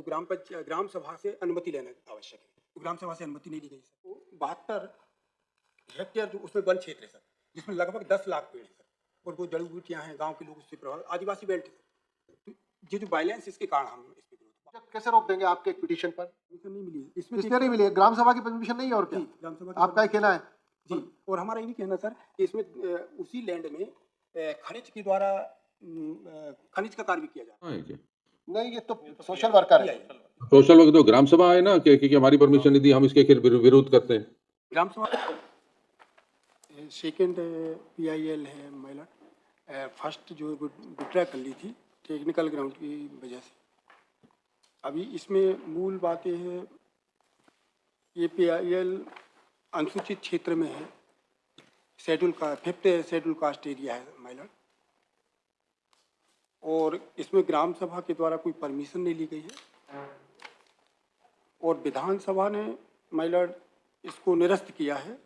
जो ग्राम सभा से अनुमति लेना आवश्यक है। तो ग्राम सभा से अनुमति नहीं ली गई सर। 72 हेक्टेयर जो उसमें वन क्षेत्र है सर, जिसमें लगभग 10 लाख पेड़ है सर, और वो जड़ी बूटियाँ हैं, गाँव के लोग उससे प्रभावित, आदिवासी बेल्ट है सर। तो ये जो वायलेंस, इसके कारण हम इस पे विरोध। कैसे रोक देंगे आपके एक पिटीशन पर? परमिशन नहीं मिली इसमें, किसने नहीं मिली? ग्राम सभा की परमिशन नहीं है और क्या? ग्राम सभा आपका ही कहना है जी। और हमारा ये भी कहना सर कि इसमें उसी लैंड में खनिज के द्वारा खनिज का कार्य भी किया जाता है। नहीं, ये तो सोशल वर्कर है। सोशल वर्क तो ग्राम सभा है ना कि हमारी परमिशन नहीं दी, हम इसके विरोध करते हैं। ग्राम सभा सेकेंड PIL है महिला, फर्स्ट जो विड्रा कर ली थी टेक्निकल ग्राउंड की वजह से। अभी इसमें मूल बातें हैं, ये PIL अनुसूचित क्षेत्र में है, शेड्यूल का 5th शेड्यूल कास्ट एरिया है महिला, और इसमें ग्राम सभा के द्वारा कोई परमिशन नहीं ली गई है, और विधानसभा ने महिला इसको निरस्त किया है।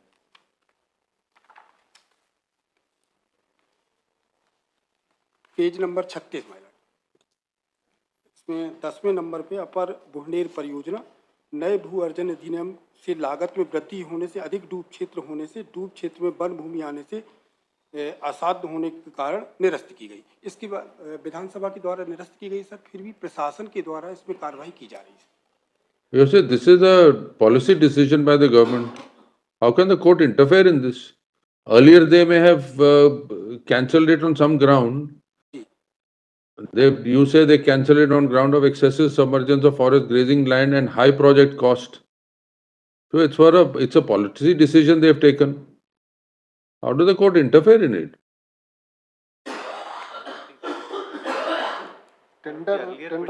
पेज नंबर 36 महिला, इसमें 10वें नंबर पे अपर बुढ़नेर परियोजना नए भू अर्जन अधिनियम से लागत में वृद्धि होने से, अधिक डूब क्षेत्र होने से, डूब क्षेत्र में वन भूमि आने से असाध्य होने के कारण निरस्त की गई। इसकी विधानसभा के द्वारा निरस्त की गई सर, फिर भी प्रशासन के द्वारा इसमें कार्रवाई की जा रही है। You say this is a policy decision by the government. How can the court interfere in this? Earlier they may have cancelled it on some ground. You say they cancel it on ground of excessive submergence of forest, grazing land and high project cost. So it's a policy decision they have taken. How does the court interfere in it? Tender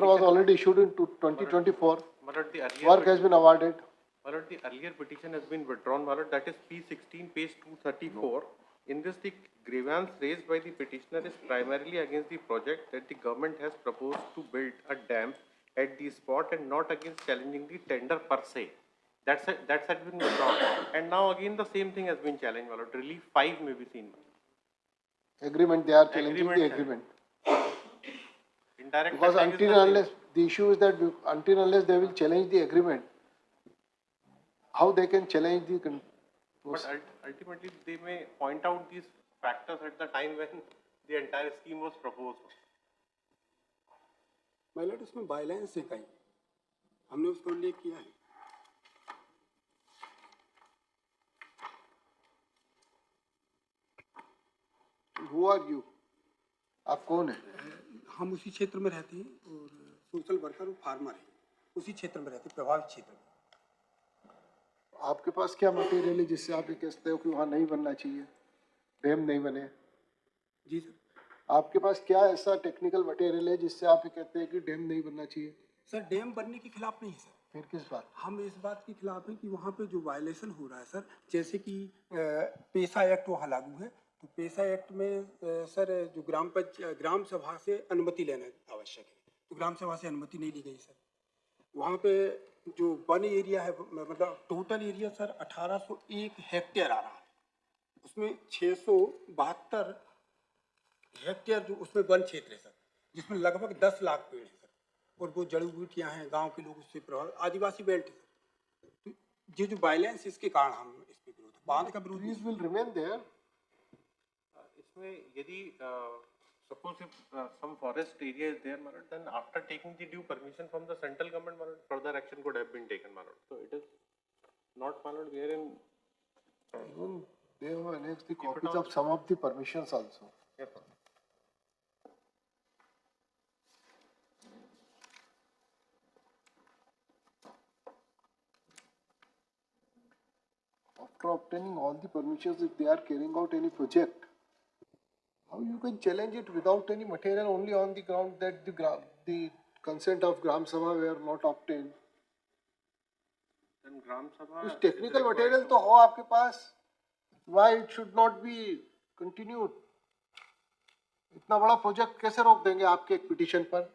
was already issued in 2024. Work has been awarded. The earlier petition has been withdrawn, that is P16, page 234. In this, the grievance raised by the petitioner is primarily against the project that the government has proposed to build a dam at the spot and not against challenging the tender per se. That has been withdrawn. And now again the same thing has been challenged, relief 5 may be seen. Agreement, they are challenging the agreement. Indirect because until and unless, the issue is that until and unless they will challenge the agreement, how they can challenge the... But ultimately they may point out these factors at the time when the entire scheme was proposed. My lord, इसमें violence है कहीं, हमने उसको उल्लेख किया है। Who are you? आप कौन है? हम उसी क्षेत्र में रहते हैं और सोशल वर्कर और फार्मर हैं, उसी क्षेत्र में रहते हैं, प्रभावित क्षेत्र में। आपके पास क्या मटेरियल है जिससे आप ये कहते हो कि वहाँ नहीं बनना चाहिए, डैम नहीं बने? जी सर। आपके पास क्या ऐसा टेक्निकल मटेरियल है जिससे आप ये कहते हैं कि डैम नहीं बनना चाहिए? सर, डैम बनने के खिलाफ नहीं है सर। फिर किस बात? हम इस बात के खिलाफ हैं कि वहाँ पे जो वायलेशन हो रहा है सर, जैसे कि पेशा एक्ट वहाँ लागू है, तो पेशा एक्ट में सर जो ग्राम सभा से अनुमति लेना आवश्यक है, तो ग्राम सभा से अनुमति नहीं ली गई सर। वहाँ पे जो वन एरिया है, मतलब टोटल एरिया सर 1801 हेक्टेयर आ रहा है, उसमें 672 हेक्टेयर जो उसमें वन क्षेत्र है सर, जिसमें लगभग 10 लाख पेड़ है सर, और वो जड़ी बूटियाँ हैं, गांव के लोग उससे प्रभावित, आदिवासी बेल्ट है सर। तो ये जो वायलेंस, इसके कारण हम इस पे विरोध, बांध का विरोध। Trees will remain there. इसमें यदि suppose if some forest area is there, then after taking the due permission from the central government, further action could have been taken. So it is not wherein even they have annexed the copies of some of the permissions also. Yes, sir. After obtaining all the permissions, if they are carrying out any project, how you can challenge it without any material, only on the ground that the consent of Gram Sabha were not obtained? Then Gram Sabha कुछ technical material तो हो आपके पास, why it should not be continued? इतना बड़ा project कैसे रोक देंगे आपके एक पिटीशन पर?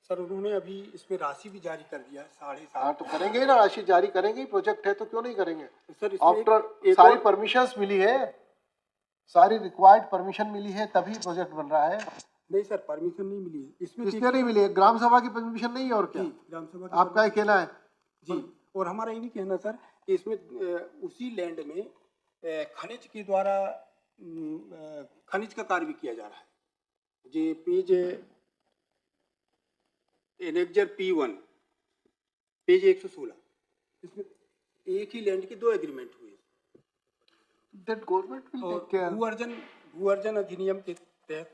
सर, उन्होंने अभी इसमें राशि भी जारी कर दिया 7.5। हाँ, तो करेंगे ही ना, राशि जारी करेंगे ही, प्रोजेक्ट है तो क्यों नहीं करेंगे? सर, आफ्टर सारी परमिशंस मिली है, सारी रिक्वायर्ड परमिशन मिली है, तभी प्रोजेक्ट बन रहा है। नहीं सर, परमिशन नहीं मिली है इसमें। इसलिए नहीं मिली है, ग्राम सभा की परमिशन नहीं है और क्या? जी, ग्राम सभा की आपका ही कहना है। जी, और हमारा ये भी कहना सर कि इसमें उसी लैंड में खनिज के द्वारा खनिज का कार्य भी किया जा रहा है। ये पेज एनेक्जर P1 पेज 116, इसमें एक ही लैंड के 2 एग्रीमेंट हुए। That government will और take care. भू-अर्जन अधिनियम के तहत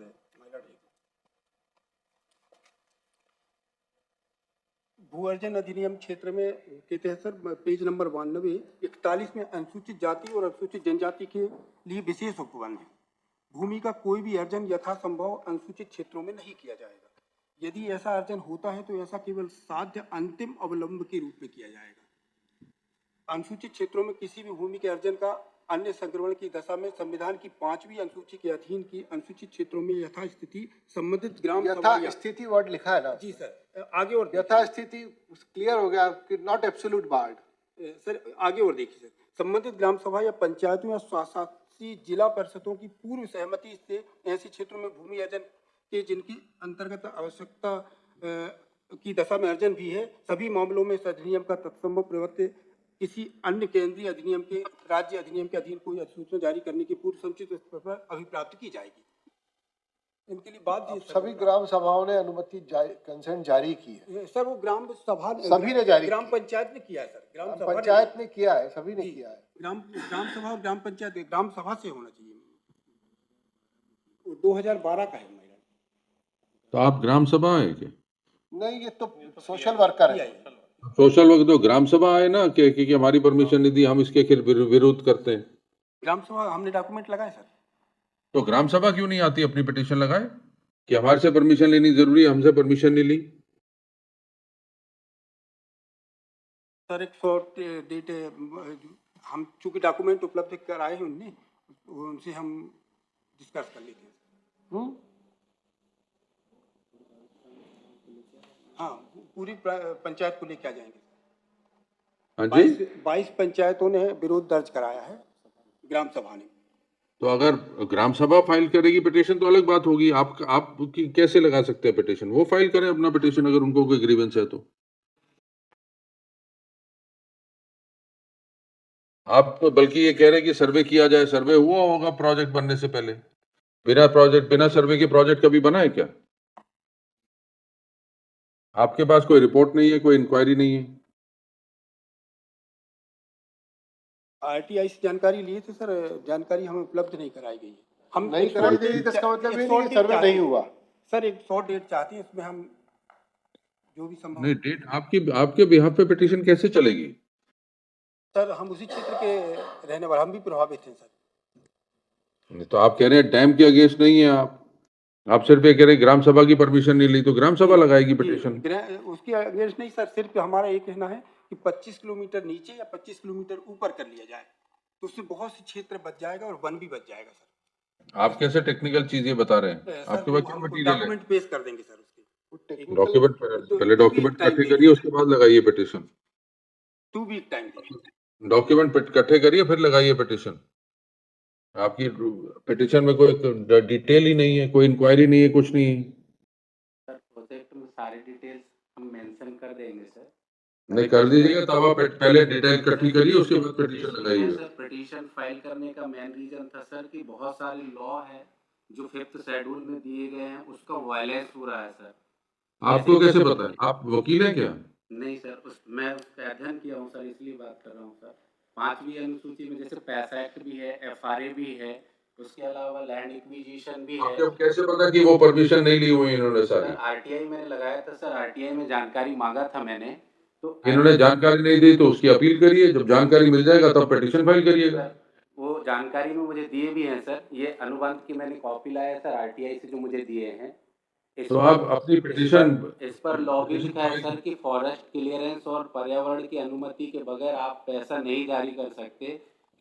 भू-अर्जन अधिनियम क्षेत्र में के तहत सर पेज नंबर 92 41 में अनुसूचित जाति और अनुसूचित जनजाति के लिए विशेष उपबंध है। भूमि का कोई भी अर्जन यथासंभव अनुसूचित क्षेत्रों में नहीं किया जाएगा। यदि ऐसा अर्जन होता है तो ऐसा केवल साध्य अंतिम अवलंब के रूप में किया जाएगा। अनुसूचित क्षेत्रों में किसी भी भूमि के अर्जन का अन्य संक्रमण की दशा में संविधान की 5वीं अनुसूची के अधीन की अनुसूचित क्षेत्रों में यथास्थिति संबंधित ग्राम सभा यथा स्थिति वर्ड लिखा है ना? जी सर, आगे और यथा स्थिति क्लियर हो गया कि नॉट एब्सोल्यूट बार्ड। सर आगे और देखिए सर, संबंधित ग्राम सभा या पंचायतों या स्वशासी जिला परिषदों की पूर्व सहमति से ऐसे क्षेत्रों में भूमि अर्जन के जिनकी अंतर्गत आवश्यकता की दशा में अर्जन भी है, सभी मामलों में इस अधिनियम का तत्संभव प्रवृत्ति किसी अन्य केंद्रीय अधिनियम के राज्य अधिनियम के अधीन कोई अधिसूचना जारी करने की पूर्व समुचित स्तर पर अभिप्राप्त की जाएगी। इनके लिए बात सभी ग्राम सभाओं ने अनुमति कंसेंट जारी की है सर, वो ग्राम सभा सभी ने जारी, ग्राम पंचायत ने किया है सर, ग्राम सभा पंचायत ने किया है, सभी ने किया है। ग्राम सभा और ग्राम पंचायत ग्राम सभा से होना चाहिए। 2012 का है मेरा। तो आप ग्राम सभा है क्या? नहीं, ये तो सोशल वर्कर है। सोशल वर्क तो ग्राम सभा है ना कि हमारी परमिशन नहीं दी, हम इसके विरोध करते हैं। ग्राम सभा हमने डॉक्यूमेंट लगाए सर। तो ग्राम सभा क्यों नहीं आती अपनी पिटीशन लगाए कि हमारे से परमिशन लेनी जरूरी है, हमसे परमिशन नहीं ली? सर एक शॉर्ट डेट हम चूंकि डॉक्यूमेंट उपलब्ध कराए हैं उनने, उनसे हम डिस्कस कर लेते हैं। हाँ, पूरी पंचायत को लेके आ जाएंगे। हाँ जी, 22 पंचायतों ने विरोध दर्ज कराया है ग्राम सभा ने। तो अगर ग्राम सभा फाइल करेगी पिटीशन तो अलग बात होगी। आप कैसे लगा सकते हैं पिटीशन? वो फाइल करें अपना पिटीशन अगर उनको कोई ग्रीवेंस है तो। आप तो बल्कि ये कह रहे हैं कि सर्वे किया जाए। सर्वे हुआ होगा प्रोजेक्ट बनने से पहले? बिना सर्वे के प्रोजेक्ट कभी बना है क्या? आपके पास कोई रिपोर्ट नहीं है, कोई इंक्वायरी नहीं है? RTI से जानकारी लिए थे सर, जानकारी हमें उपलब्ध नहीं कराई गई। हम नहीं कराई गई तो इसका मतलब ये नहीं कि सर्वे नहीं हुआ। सर एक शॉर्ट डेट चाहते हैं, इसमें हम जो भी संभव। नहीं, डेट आपके बिहाफ पे पिटीशन कैसे चलेगी? सर हम उसी क्षेत्र के रहने वाले, हम भी प्रभावित हैं सर। तो आप कह रहे हैं डैम के अगेंस्ट नहीं है आप सिर्फ ये कह रहे हैं ग्राम सभा की परमिशन नहीं ली, तो ग्राम सभा लगाएगी पिटीशन। उसके अगेंस्ट नहीं सर, सिर्फ हमारा ये कहना है कि 25 किलोमीटर नीचे या 25 किलोमीटर ऊपर कर लिया जाए तो उससे बहुत से क्षेत्र बच जाएगा और वन भी बच जाएगा सर। आप कैसे टेक्निकल चीजें बता रहे हैं? आपके पास क्या मटीरियल है? डॉक्यूमेंट पेश कर देंगे सर उसके। डॉक्यूमेंट पहले डॉक्यूमेंट इकट्ठे करिए, उसके बाद लगाइए पिटीशन। 2 वीक टाइम देंगे। डॉक्यूमेंट इकट्ठे करिए फिर लगाइए पिटीशन। आपकी पिटीशन में कोई डिटेल ही नहीं है, कोई इंक्वायरी नहीं है, कुछ नहीं है। सर प्रोजेक्ट में सारी डिटेल्स हम मेंशन कर देंगे सर। नहीं कर दीजिएगा, तब आप पहले डिटेल इकट्ठी करिए, उसके बाद पिटीशन लगाइए। सर पिटीशन फाइल करने का मेन रीजन था सर कि बहुत सारे लॉ है जो 5th शेड्यूल में दिए गए हैं, उसका वायलेंस हो रहा है सर। आपको कैसे पता है? आप वकील हैं क्या? नहीं सर, मैं उसका अध्ययन किया हूँ सर, इसलिए बात कर रहा हूँ सर। 5वीं अनुसूची में जैसे पैसा एक्ट भी है, FRA भी है, उसके अलावा लैंड एक्विजिशन भी है। आपको कैसे पता कि वो परमिशन नहीं ली हुई इन्होंने सारी? RTI मैंने लगाया था सर, RTI में जानकारी मांगा था मैंने, तो इन्होंने जानकारी नहीं दी तो उसकी अपील करिए, जब जानकारी मिल जाएगा तब पिटीशन फाइल करिएगा। वो जानकारी में मुझे दिए भी हैं सर, ये अनुबंध की मैंने कॉपी लाया सर RTI से जो मुझे दिए हैं। तो आप अपनी पिटीशन इस पर लॉ भी लिखा है सर कि फॉरेस्ट क्लियरेंस और पर्यावरण की अनुमति के बगैर आप पैसा नहीं जारी कर सकते।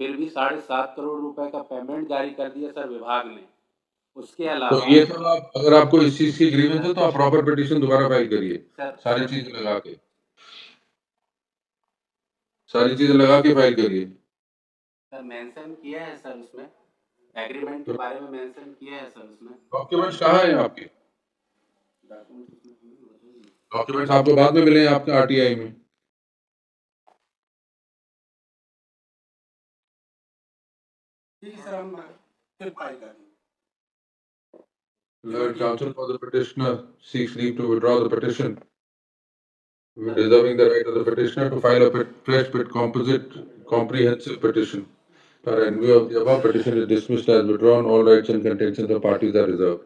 फिर भी 7.5 करोड़ रुपए का पेमेंट जारी कर दिया सर विभाग ने। उसके अलावा तो ये सब आप अगर आपको इस चीज की ग्रीवेंस है तो आप प्रॉपर पिटीशन दोबारा फाइल करिए, सारी चीजें लगा के फाइल करिए। सर मेंशन किया है सर उसमें, एग्रीमेंट के बारे में मेंशन किया है सर उसमें। डॉक्यूमेंट्स कहाँ हैं आपके? डॉक्यूमेंट्स आपको बाद में मिले हैं आपके आरटीआई में। ठीक है सर, हम फिर फाइल कर देंगे। Learned counsel for the petitioner seeks leave to withdraw the petition, reserving the right of the petitioner to file a fresh comprehensive petition. In view of the above, petition is dismissed as withdrawn. All rights and contentions of parties are reserved.